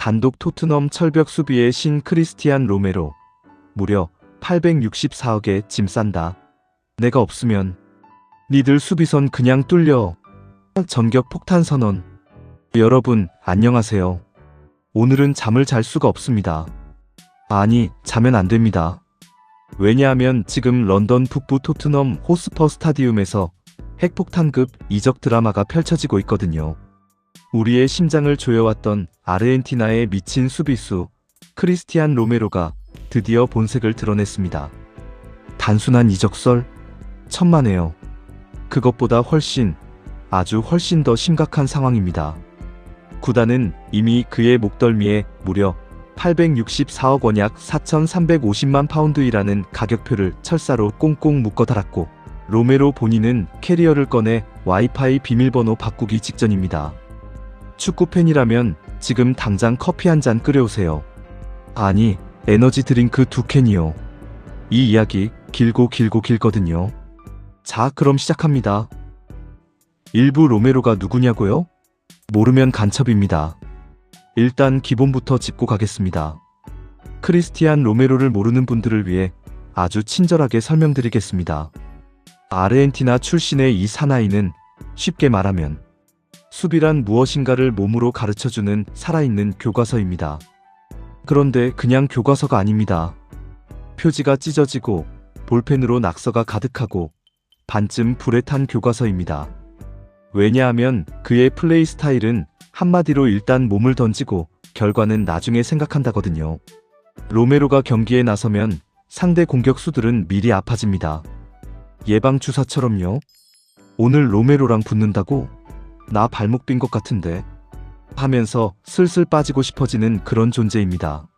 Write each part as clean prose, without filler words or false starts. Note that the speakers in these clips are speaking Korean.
단독 토트넘 철벽 수비의 신 크리스티안 로메로. 무려 864억에 짐 싼다. 내가 없으면 니들 수비선 그냥 뚫려. 전격 폭탄 선언. 여러분 안녕하세요. 오늘은 잠을 잘 수가 없습니다. 아니, 자면 안 됩니다. 왜냐하면 지금 런던 북부 토트넘 호스퍼 스타디움에서 핵폭탄급 이적 드라마가 펼쳐지고 있거든요. 우리의 심장을 조여왔던 아르헨티나의 미친 수비수 크리스티안 로메로가 드디어 본색을 드러냈습니다. 단순한 이적설? 천만에요. 그것보다 아주 훨씬 더 심각한 상황입니다. 구단은 이미 그의 목덜미에 무려 864억 원 약 4,350만 파운드이라는 가격표를 철사로 꽁꽁 묶어 달았고, 로메로 본인은 캐리어를 꺼내 와이파이 비밀번호 바꾸기 직전입니다. 축구팬이라면 지금 당장 커피 한 잔 끓여오세요. 아니, 에너지 드링크 2캔이요. 이 이야기 길거든요. 자, 그럼 시작합니다. 일부 로메로가 누구냐고요? 모르면 간첩입니다. 일단 기본부터 짚고 가겠습니다. 크리스티안 로메로를 모르는 분들을 위해 아주 친절하게 설명드리겠습니다. 아르헨티나 출신의 이 사나이는 쉽게 말하면 수비란 무엇인가를 몸으로 가르쳐주는 살아있는 교과서입니다. 그런데 그냥 교과서가 아닙니다. 표지가 찢어지고 볼펜으로 낙서가 가득하고 반쯤 불에 탄 교과서입니다. 왜냐하면 그의 플레이 스타일은 한마디로 일단 몸을 던지고 결과는 나중에 생각한다거든요. 로메로가 경기에 나서면 상대 공격수들은 미리 아파집니다. 예방주사처럼요. 오늘 로메로랑 붙는다고? 나 발목 빈 것 같은데? 하면서 슬슬 빠지고 싶어지는 그런 존재입니다.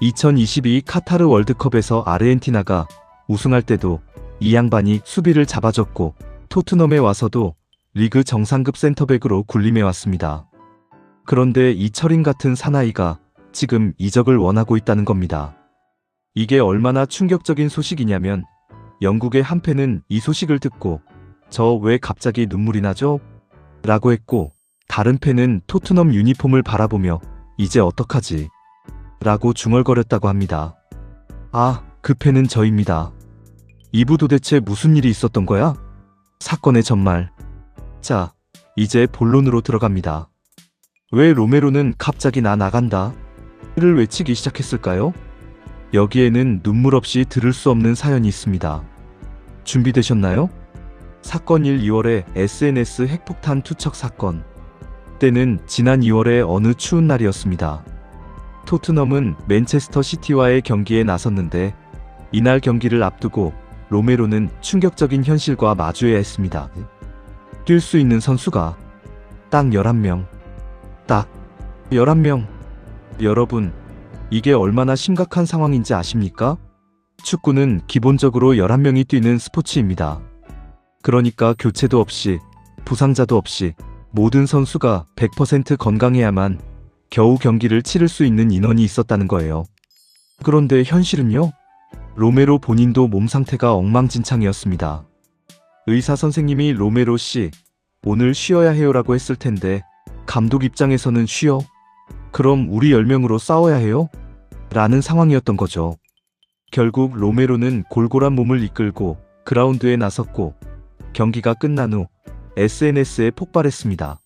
2022 카타르 월드컵에서 아르헨티나가 우승할 때도 이 양반이 수비를 잡아줬고, 토트넘에 와서도 리그 정상급 센터백으로 군림해왔습니다. 그런데 이 철인 같은 사나이가 지금 이적을 원하고 있다는 겁니다. 이게 얼마나 충격적인 소식이냐면, 영국의 한 팬은 이 소식을 듣고 저 왜 갑자기 눈물이 나죠? 라고 했고, 다른 팬은 토트넘 유니폼을 바라보며 이제 어떡하지? 라고 중얼거렸다고 합니다. 아, 그 팬은 저입니다. 이부 도대체 무슨 일이 있었던 거야? 사건의 전말. 자, 이제 본론으로 들어갑니다. 왜 로메로는 갑자기 나 나간다 를 외치기 시작했을까요? 여기에는 눈물 없이 들을 수 없는 사연이 있습니다. 준비되셨나요? 사건 1. 2월에 SNS 핵폭탄 투척 사건. 때는 지난 2월의 어느 추운 날이었습니다. 토트넘은 맨체스터 시티와의 경기에 나섰는데, 이날 경기를 앞두고 로메로는 충격적인 현실과 마주해야 했습니다. 뛸 수 있는 선수가 딱 11명. 딱 11명. 여러분, 이게 얼마나 심각한 상황인지 아십니까? 축구는 기본적으로 11명이 뛰는 스포츠입니다. 그러니까 교체도 없이, 부상자도 없이 모든 선수가 100% 건강해야만 겨우 경기를 치를 수 있는 인원이 있었다는 거예요. 그런데 현실은요? 로메로 본인도 몸 상태가 엉망진창이었습니다. 의사 선생님이 로메로 씨, 오늘 쉬어야 해요라고 했을 텐데, 감독 입장에서는 쉬어? 그럼 우리 10명으로 싸워야 해요? 라는 상황이었던 거죠. 결국 로메로는 골골한 몸을 이끌고 그라운드에 나섰고, 경기가 끝난 후 SNS에 폭발했습니다.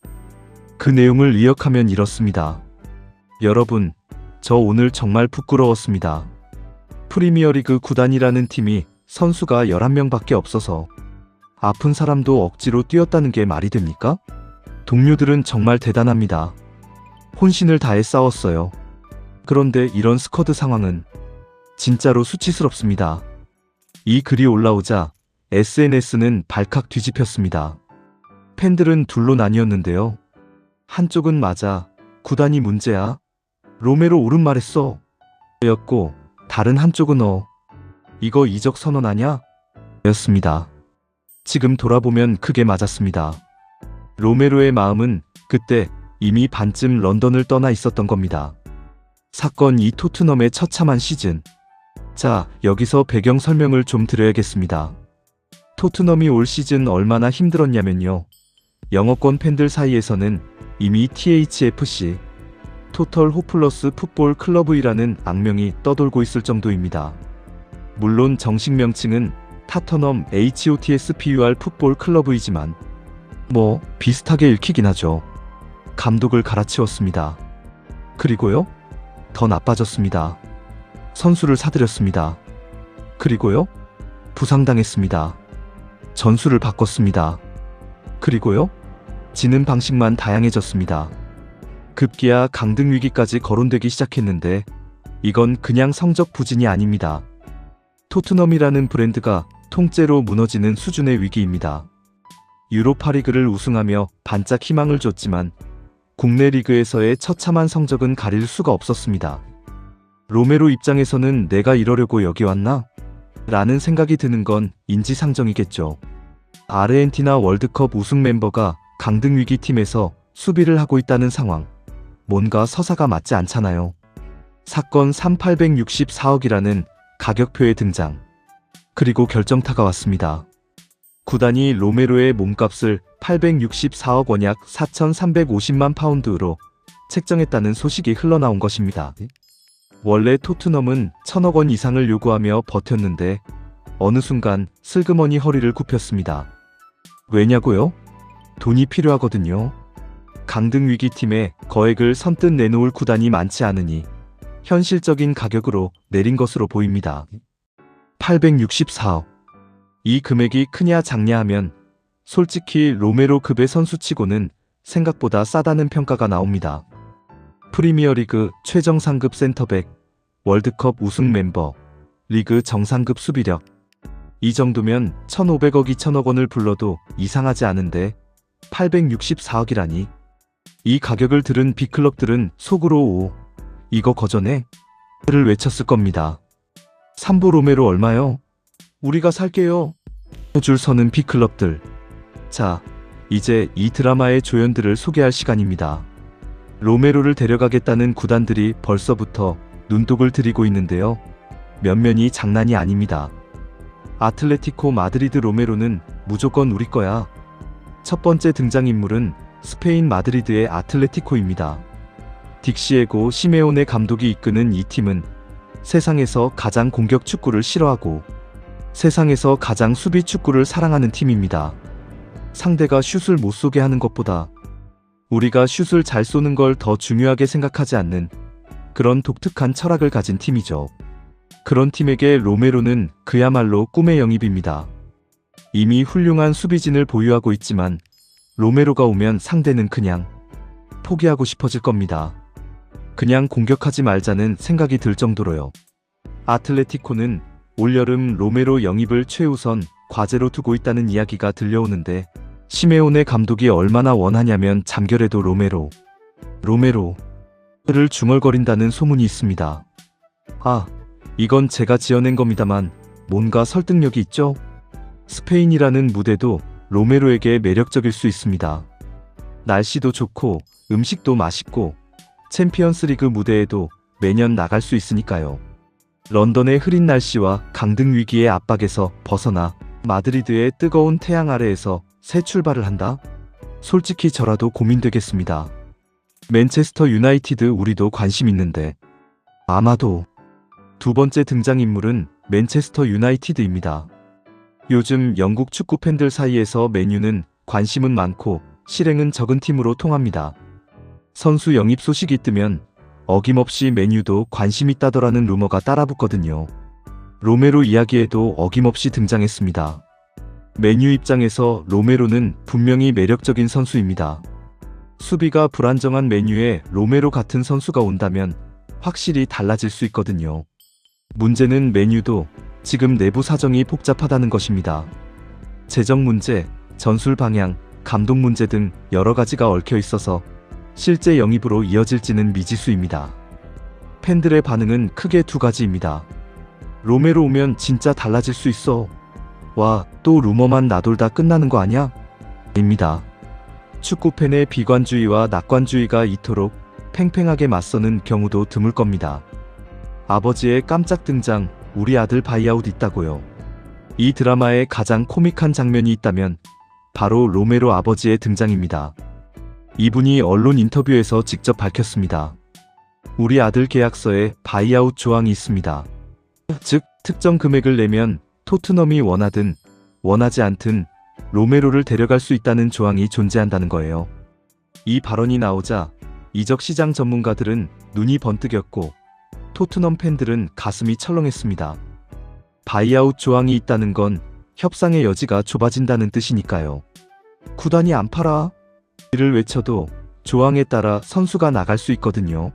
그 내용을 요약하면 이렇습니다. 여러분, 저 오늘 정말 부끄러웠습니다. 프리미어리그 구단이라는 팀이 선수가 11명밖에 없어서 아픈 사람도 억지로 뛰었다는 게 말이 됩니까? 동료들은 정말 대단합니다. 혼신을 다해 싸웠어요. 그런데 이런 스쿼드 상황은 진짜로 수치스럽습니다. 이 글이 올라오자 SNS는 발칵 뒤집혔습니다. 팬들은 둘로 나뉘었는데요. 한쪽은 맞아, 구단이 문제야, 로메로 옳은 말했어 였고, 다른 한쪽은 이거 이적 선언 아냐? 였습니다. 지금 돌아보면 크게 맞았습니다. 로메로의 마음은 그때 이미 반쯤 런던을 떠나 있었던 겁니다. 사건 2. 토트넘의 처참한 시즌. 자, 여기서 배경 설명을 좀 드려야겠습니다. 토트넘이 올 시즌 얼마나 힘들었냐면요. 영어권 팬들 사이에서는 이미 THFC, 토털 호플러스 풋볼 클러브이라는 악명이 떠돌고 있을 정도입니다. 물론 정식 명칭은 타터넘 HOTSPUR 풋볼 클러브이지만 뭐 비슷하게 읽히긴 하죠. 감독을 갈아치웠습니다. 그리고요? 더 나빠졌습니다. 선수를 사들였습니다. 그리고요? 부상당했습니다. 전술을 바꿨습니다. 그리고요? 지는 방식만 다양해졌습니다. 급기야 강등 위기까지 거론되기 시작했는데 이건 그냥 성적 부진이 아닙니다. 토트넘이라는 브랜드가 통째로 무너지는 수준의 위기입니다. 유로파리그를 우승하며 반짝 희망을 줬지만 국내 리그에서의 처참한 성적은 가릴 수가 없었습니다. 로메로 입장에서는 내가 이러려고 여기 왔나? 라는 생각이 드는 건 인지상정이겠죠. 아르헨티나 월드컵 우승 멤버가 강등 위기 팀에서 수비를 하고 있다는 상황. 뭔가 서사가 맞지 않잖아요. 사건 3,864억이라는 가격표의 등장. 그리고 결정타가 왔습니다. 구단이 로메로의 몸값을 864억 원 약 4,350만 파운드로 책정했다는 소식이 흘러나온 것입니다. 원래 토트넘은 1,000억 원 이상을 요구하며 버텼는데 어느 순간 슬그머니 허리를 굽혔습니다. 왜냐고요? 돈이 필요하거든요. 강등 위기 팀에 거액을 선뜻 내놓을 구단이 많지 않으니 현실적인 가격으로 내린 것으로 보입니다. 864억. 이 금액이 크냐 작냐 하면 솔직히 로메로급의 선수치고는 생각보다 싸다는 평가가 나옵니다. 프리미어리그 최정상급 센터백, 월드컵 우승 멤버, 리그 정상급 수비력. 이 정도면 1,500억 2천억 원을 불러도 이상하지 않은데 864억이라니. 이 가격을 들은 빅클럽들은 속으로 오, 이거 거저네? 를 외쳤을 겁니다. 3부 로메로 얼마요? 우리가 살게요. 줄 서는 빅클럽들. 자, 이제 이 드라마의 조연들을 소개할 시간입니다. 로메로를 데려가겠다는 구단들이 벌써부터 눈독을 들이고 있는데요. 면면이 장난이 아닙니다. 아틀레티코 마드리드 로메로는 무조건 우리 거야. 첫 번째 등장인물은 스페인 마드리드의 아틀레티코입니다. 딕시에고 시메오네 감독이 이끄는 이 팀은 세상에서 가장 공격 축구를 싫어하고 세상에서 가장 수비 축구를 사랑하는 팀입니다. 상대가 슛을 못 쏘게 하는 것보다 우리가 슛을 잘 쏘는 걸 더 중요하게 생각하지 않는 그런 독특한 철학을 가진 팀이죠. 그런 팀에게 로메로는 그야말로 꿈의 영입입니다. 이미 훌륭한 수비진을 보유하고 있지만 로메로가 오면 상대는 그냥 포기하고 싶어질 겁니다. 그냥 공격하지 말자는 생각이 들 정도로요. 아틀레티코는 올여름 로메로 영입을 최우선 과제로 두고 있다는 이야기가 들려오는데 시메오네 감독이 얼마나 원하냐면 잠결에도 로메로를 중얼거린다는 소문이 있습니다. 아, 이건 제가 지어낸 겁니다만 뭔가 설득력이 있죠? 스페인이라는 무대도 로메로에게 매력적일 수 있습니다. 날씨도 좋고 음식도 맛있고 챔피언스리그 무대에도 매년 나갈 수 있으니까요. 런던의 흐린 날씨와 강등 위기의 압박에서 벗어나 마드리드의 뜨거운 태양 아래에서 새 출발을 한다? 솔직히 저라도 고민되겠습니다. 맨체스터 유나이티드 우리도 관심 있는데 아마도 두 번째 등장인물은 맨체스터 유나이티드입니다. 요즘 영국 축구 팬들 사이에서 맨유는 관심은 많고 실행은 적은 팀으로 통합니다. 선수 영입 소식이 뜨면 어김없이 맨유도 관심 있다더라는 루머가 따라붙거든요. 로메로 이야기에도 어김없이 등장했습니다. 맨유 입장에서 로메로는 분명히 매력적인 선수입니다. 수비가 불안정한 맨유에 로메로 같은 선수가 온다면 확실히 달라질 수 있거든요. 문제는 맨유도 지금 내부 사정이 복잡하다는 것입니다. 재정 문제, 전술 방향, 감독 문제 등 여러 가지가 얽혀 있어서 실제 영입으로 이어질지는 미지수입니다. 팬들의 반응은 크게 두 가지입니다. 로메로 오면 진짜 달라질 수 있어. 와, 또 루머만 나돌다 끝나는 거 아냐? 입니다. 축구팬의 비관주의와 낙관주의가 이토록 팽팽하게 맞서는 경우도 드물 겁니다. 아버지의 깜짝 등장, 우리 아들 바이아웃 있다고요. 이 드라마의 가장 코믹한 장면이 있다면 바로 로메로 아버지의 등장입니다. 이분이 언론 인터뷰에서 직접 밝혔습니다. 우리 아들 계약서에 바이아웃 조항이 있습니다. 즉, 특정 금액을 내면 토트넘이 원하든 원하지 않든 로메로를 데려갈 수 있다는 조항이 존재한다는 거예요. 이 발언이 나오자 이적 시장 전문가들은 눈이 번뜩였고 토트넘 팬들은 가슴이 철렁했습니다. 바이아웃 조항이 있다는 건 협상의 여지가 좁아진다는 뜻이니까요. 구단이 안 팔아? 이를 외쳐도 조항에 따라 선수가 나갈 수 있거든요.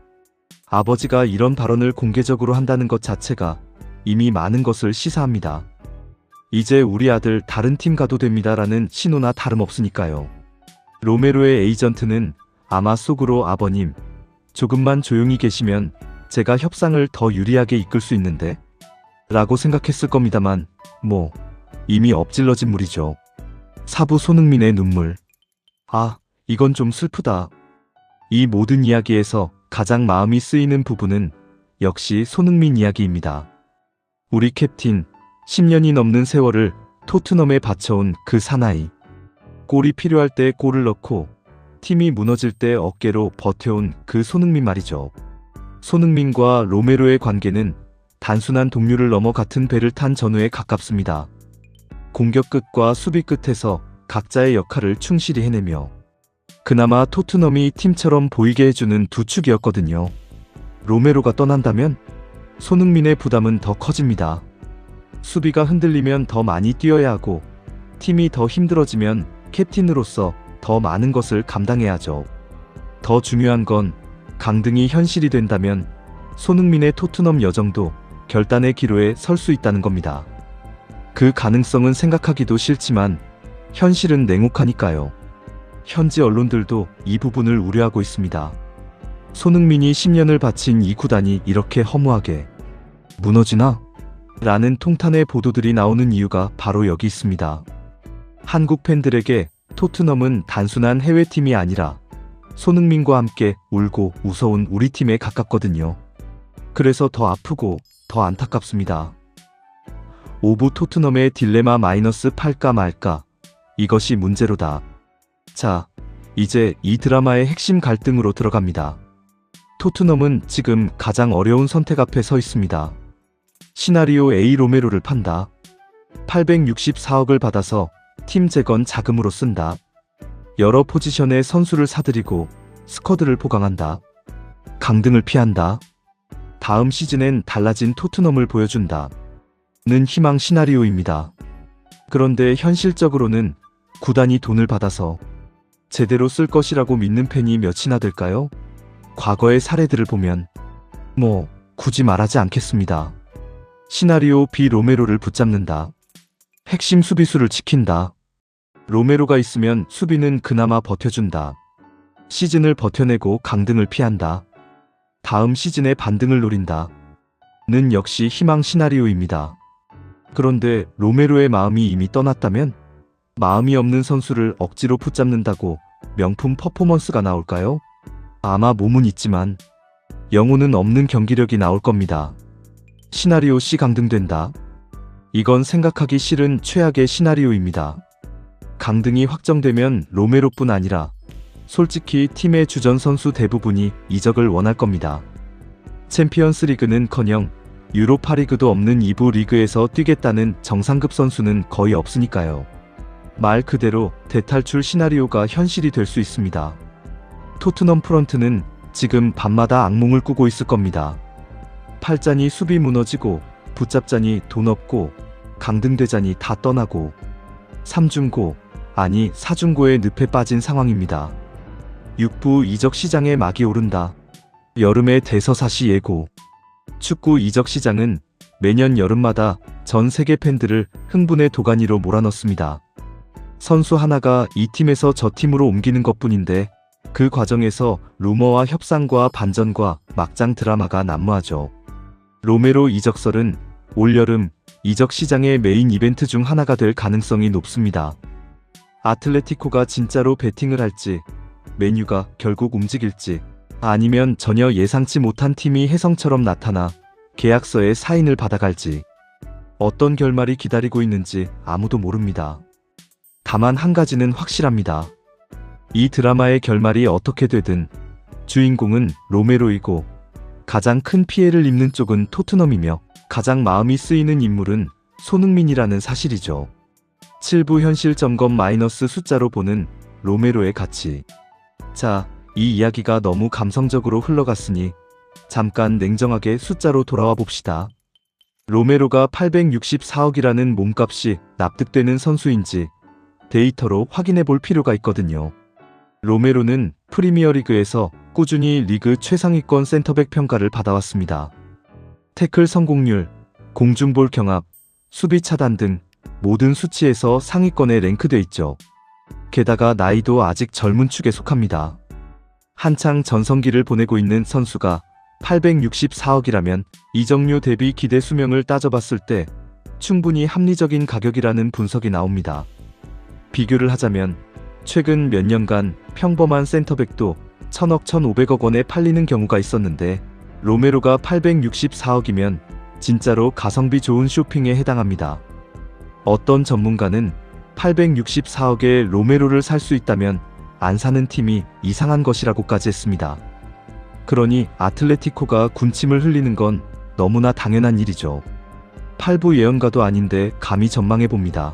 아버지가 이런 발언을 공개적으로 한다는 것 자체가 이미 많은 것을 시사합니다. 이제 우리 아들 다른 팀 가도 됩니다라는 신호나 다름없으니까요. 로메로의 에이전트는 아마 속으로 아버님, 조금만 조용히 계시면 제가 협상을 더 유리하게 이끌 수 있는데? 라고 생각했을 겁니다만, 이미 엎질러진 물이죠. 사부 손흥민의 눈물. 아, 이건 좀 슬프다. 이 모든 이야기에서 가장 마음이 쓰이는 부분은 역시 손흥민 이야기입니다. 우리 캡틴, 10년이 넘는 세월을 토트넘에 바쳐온 그 사나이. 골이 필요할 때 골을 넣고 팀이 무너질 때 어깨로 버텨온 그 손흥민 말이죠. 손흥민과 로메로의 관계는 단순한 동료를 넘어 같은 배를 탄 전우에 가깝습니다. 공격 끝과 수비 끝에서 각자의 역할을 충실히 해내며 그나마 토트넘이 팀처럼 보이게 해주는 두 축이었거든요. 로메로가 떠난다면 손흥민의 부담은 더 커집니다. 수비가 흔들리면 더 많이 뛰어야 하고 팀이 더 힘들어지면 캡틴으로서 더 많은 것을 감당해야죠. 더 중요한 건 강등이 현실이 된다면 손흥민의 토트넘 여정도 결단의 기로에 설 수 있다는 겁니다. 그 가능성은 생각하기도 싫지만 현실은 냉혹하니까요. 현지 언론들도 이 부분을 우려하고 있습니다. 손흥민이 10년을 바친 이 구단이 이렇게 허무하게 무너지나? 라는 통탄의 보도들이 나오는 이유가 바로 여기 있습니다. 한국 팬들에게 토트넘은 단순한 해외팀이 아니라 손흥민과 함께 울고 웃어온 우리 팀에 가깝거든요. 그래서 더 아프고 더 안타깝습니다. 오부 토트넘의 딜레마 마이너스 팔까 말까. 이것이 문제로다. 자, 이제 이 드라마의 핵심 갈등으로 들어갑니다. 토트넘은 지금 가장 어려운 선택 앞에 서 있습니다. 시나리오 A 로메로를 판다. 864억을 받아서 팀 재건 자금으로 쓴다. 여러 포지션의 선수를 사들이고 스쿼드를 보강한다. 강등을 피한다. 다음 시즌엔 달라진 토트넘을 보여준다. 는 희망 시나리오입니다. 그런데 현실적으로는 구단이 돈을 받아서 제대로 쓸 것이라고 믿는 팬이 몇이나 될까요? 과거의 사례들을 보면 굳이 말하지 않겠습니다. 시나리오 B 로메로를 붙잡는다. 핵심 수비수를 지킨다. 로메로가 있으면 수비는 그나마 버텨준다. 시즌을 버텨내고 강등을 피한다. 다음 시즌에 반등을 노린다. 는 역시 희망 시나리오입니다. 그런데 로메로의 마음이 이미 떠났다면 마음이 없는 선수를 억지로 붙잡는다고 명품 퍼포먼스가 나올까요? 아마 몸은 있지만 영혼은 없는 경기력이 나올 겁니다. 시나리오 C 강등된다. 이건 생각하기 싫은 최악의 시나리오입니다. 강등이 확정되면 로메로뿐 아니라 솔직히 팀의 주전 선수 대부분이 이적을 원할 겁니다. 챔피언스 리그는커녕 유로파 리그도 없는 2부 리그에서 뛰겠다는 정상급 선수는 거의 없으니까요. 말 그대로 대탈출 시나리오가 현실이 될 수 있습니다. 토트넘 프런트는 지금 밤마다 악몽을 꾸고 있을 겁니다. 팔자니 수비 무너지고 붙잡자니 돈 없고 강등되자니 다 떠나고 3중고 아니 4중고의 늪에 빠진 상황입니다. 6부 이적 시장에 막이 오른다. 여름의 대서사시 예고. 축구 이적 시장은 매년 여름마다 전 세계 팬들을 흥분의 도가니로 몰아넣습니다. 선수 하나가 이 팀에서 저 팀으로 옮기는 것뿐인데 그 과정에서 루머와 협상과 반전과 막장 드라마가 난무하죠. 로메로 이적설은 올여름 이적 시장의 메인 이벤트 중 하나가 될 가능성이 높습니다. 아틀레티코가 진짜로 베팅을 할지, 맨유가 결국 움직일지, 아니면 전혀 예상치 못한 팀이 혜성처럼 나타나 계약서에 사인을 받아갈지, 어떤 결말이 기다리고 있는지 아무도 모릅니다. 다만 한 가지는 확실합니다. 이 드라마의 결말이 어떻게 되든 주인공은 로메로이고 가장 큰 피해를 입는 쪽은 토트넘이며 가장 마음이 쓰이는 인물은 손흥민이라는 사실이죠. 7부 현실 점검 마이너스 숫자로 보는 로메로의 가치. 자, 이 이야기가 너무 감성적으로 흘러갔으니 잠깐 냉정하게 숫자로 돌아와 봅시다. 로메로가 864억이라는 몸값이 납득되는 선수인지 데이터로 확인해 볼 필요가 있거든요. 로메로는 프리미어리그에서 꾸준히 리그 최상위권 센터백 평가를 받아왔습니다. 태클 성공률, 공중볼 경합, 수비 차단 등 모든 수치에서 상위권에 랭크돼 있죠. 게다가 나이도 아직 젊은 축에 속합니다. 한창 전성기를 보내고 있는 선수가 864억이라면 이적료 대비 기대 수명을 따져봤을 때 충분히 합리적인 가격이라는 분석이 나옵니다. 비교를 하자면 최근 몇 년간 평범한 센터백도 1000억, 1500억 원에 팔리는 경우가 있었는데 로메로가 864억이면 진짜로 가성비 좋은 쇼핑에 해당합니다. 어떤 전문가는 864억에 로메로를 살 수 있다면 안 사는 팀이 이상한 것이라고까지 했습니다. 그러니 아틀레티코가 군침을 흘리는 건 너무나 당연한 일이죠. 8부 예언가도 아닌데 감히 전망해봅니다.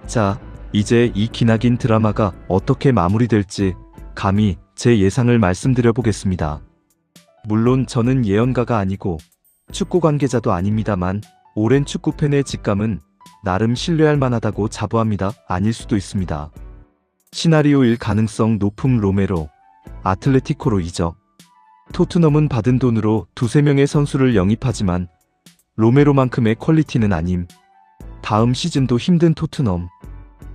자, 이제 이 기나긴 드라마가 어떻게 마무리될지 감히 제 예상을 말씀드려 보겠습니다. 물론 저는 예언가가 아니고 축구 관계자도 아닙니다만 오랜 축구팬의 직감은 나름 신뢰할 만하다고 자부합니다. 아닐 수도 있습니다. 시나리오 1 가능성 높음 로메로, 아틀레티코로 이적. 토트넘은 받은 돈으로 두세 명의 선수를 영입하지만 로메로만큼의 퀄리티는 아님. 다음 시즌도 힘든 토트넘.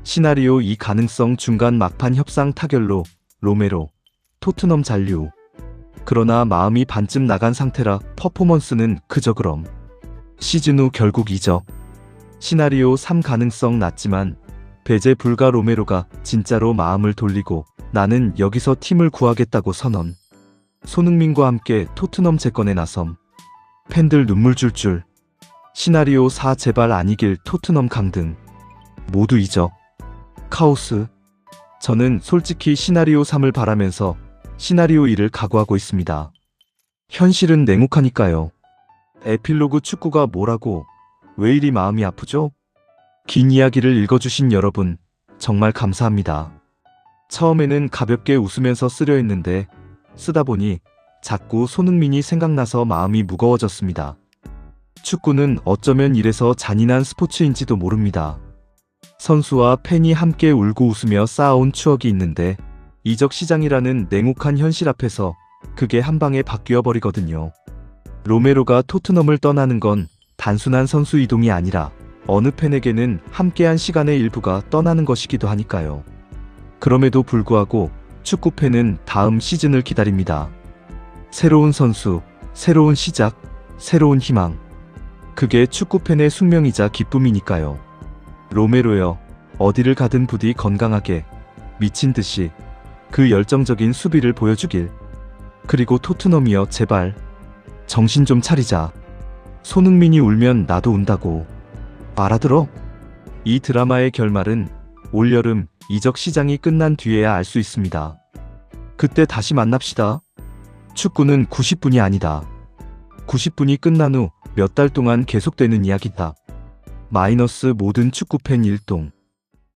시나리오 2 가능성 중간 막판 협상 타결로 로메로, 토트넘 잔류. 그러나 마음이 반쯤 나간 상태라 퍼포먼스는 그저 그럼. 시즌 후 결국 이적. 시나리오 3 가능성 낮지만 배제 불가 로메로가 진짜로 마음을 돌리고 나는 여기서 팀을 구하겠다고 선언. 손흥민과 함께 토트넘 재건에 나섬. 팬들 눈물 줄줄. 시나리오 4 제발 아니길 토트넘 강등. 모두 이적. 카오스. 저는 솔직히 시나리오 3을 바라면서 시나리오 2를 각오하고 있습니다. 현실은 냉혹하니까요. 에필로그 축구가 뭐라고 왜 이리 마음이 아프죠? 긴 이야기를 읽어주신 여러분 정말 감사합니다. 처음에는 가볍게 웃으면서 쓰려 했는데 쓰다 보니 자꾸 손흥민이 생각나서 마음이 무거워졌습니다. 축구는 어쩌면 이래서 잔인한 스포츠인지도 모릅니다. 선수와 팬이 함께 울고 웃으며 쌓아온 추억이 있는데 이적 시장이라는 냉혹한 현실 앞에서 그게 한방에 바뀌어 버리거든요. 로메로가 토트넘을 떠나는 건 단순한 선수 이동이 아니라 어느 팬에게는 함께한 시간의 일부가 떠나는 것이기도 하니까요. 그럼에도 불구하고 축구팬은 다음 시즌을 기다립니다. 새로운 선수, 새로운 시작, 새로운 희망. 그게 축구팬의 숙명이자 기쁨이니까요. 로메로여, 어디를 가든 부디 건강하게 미친 듯이 그 열정적인 수비를 보여주길. 그리고 토트넘이여 제발 정신 좀 차리자. 손흥민이 울면 나도 운다고. 알아들어? 이 드라마의 결말은 올여름 이적 시장이 끝난 뒤에야 알 수 있습니다. 그때 다시 만납시다. 축구는 90분이 아니다. 90분이 끝난 후 몇 달 동안 계속되는 이야기다. 마이너스 모든 축구팬 일동.